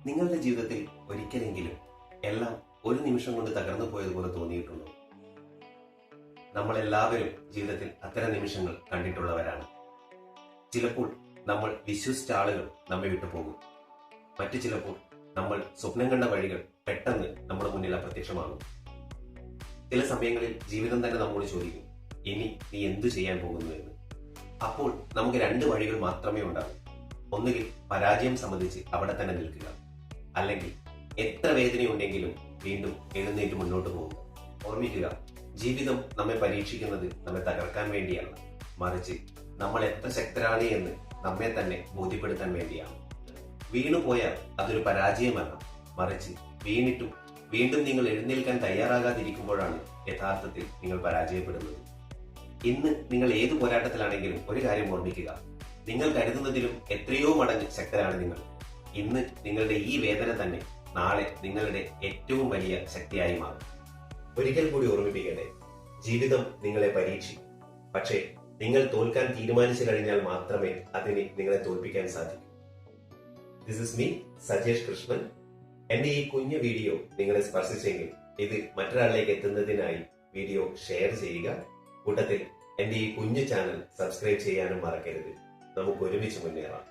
നിങ്ങളുടെ ജീവിതത്തിൽ ഒരിക്കലെങ്കിലും എല്ലാം ഒരു നിമിഷം കൊണ്ട് തകർന്നു പോയതുപോലെ തോന്നിയിട്ടുണ്ടോ? നമ്മളെല്ലാവരും ജീവിതത്തിൽ അത്തരം നിമിഷങ്ങൾ കണ്ടിട്ടുള്ളവരാണ്. ചിലപ്പോൾ നമ്മൾ വിശ്വസിച്ച ആളുകൾ നമ്മെ വിട്ടു പോകും. മറ്റു ചിലപ്പോൾ നമ്മൾ സ്വപ്നം കണ്ട വഴികൾ പെട്ടെന്ന് നമ്മുടെ മുന്നിൽ അപ്രത്യക്ഷമാകും. ചില സമയങ്ങളിൽ ജീവിതം തന്നെ നമ്മോട് ചോദിക്കും, ഇനി നീ എന്തു ചെയ്യാൻ പോകുന്നു എന്ന്. അപ്പോൾ നമുക്ക് രണ്ട് വഴികൾ മാത്രമേ ഉണ്ടാകൂ. ഒന്നുകിൽ പരാജയം സംബന്ധിച്ച് അവിടെ തന്നെ നിൽക്കുക, അല്ലെങ്കിൽ എത്ര വേദനയുണ്ടെങ്കിലും വീണ്ടും എഴുന്നേറ്റ് മുന്നോട്ട് പോകുക. ഓർമ്മിക്കുക, ജീവിതം നമ്മെ പരീക്ഷിക്കുന്നത് നമ്മെ തകർക്കാൻ വേണ്ടിയാണ്, മറിച്ച് നമ്മൾ എത്ര ശക്തരാണ് എന്ന് നമ്മെ തന്നെ ബോധ്യപ്പെടുത്താൻ വേണ്ടിയാണ്. വീണുപോയാൽ അതൊരു പരാജയമല്ല, മറിച്ച് വീണിട്ടും വീണ്ടും നിങ്ങൾ എഴുന്നേൽക്കാൻ തയ്യാറാകാതിരിക്കുമ്പോഴാണ് യഥാർത്ഥത്തിൽ നിങ്ങൾ പരാജയപ്പെടുന്നത്. ഇന്ന് നിങ്ങൾ ഏത് പോരാട്ടത്തിലാണെങ്കിലും ഒരു കാര്യം ഓർമ്മിക്കുക, നിങ്ങൾ കരുതുന്നതിലും എത്രയോ മടങ്ങ് ശക്തരാണ് നിങ്ങൾ. ഇന്ന് നിങ്ങളുടെ ഈ വേദന തന്നെ നാളെ നിങ്ങളുടെ ഏറ്റവും വലിയ ശക്തിയായി മാറും. ഒരിക്കൽ കൂടി ഓർമ്മിപ്പിക്കട്ടെ, ജീവിതം നിങ്ങളെ പരീക്ഷിക്കും. പക്ഷേ നിങ്ങൾ തോൽക്കാൻ തീരുമാനിച്ചു കഴിഞ്ഞാൽ മാത്രമേ അതിന് നിങ്ങളെ തോൽപ്പിക്കാൻ സാധിക്കൂ. This is me Sajesh Krishnan. എന്റെ ഈ കുഞ്ഞു വീഡിയോ നിങ്ങളെ സ്പർശിച്ചെങ്കിൽ ഇത് മറ്റൊരാളിലേക്ക് എത്തുന്നതിനായി വീഡിയോ ഷെയർ ചെയ്യുക. കൂട്ടത്തിൽ എന്റെ ഈ കുഞ്ഞു ചാനൽ സബ്സ്ക്രൈബ് ചെയ്യാനും മറക്കരുത്. നമുക്ക് ഒരുമിച്ച് മുന്നേറാം.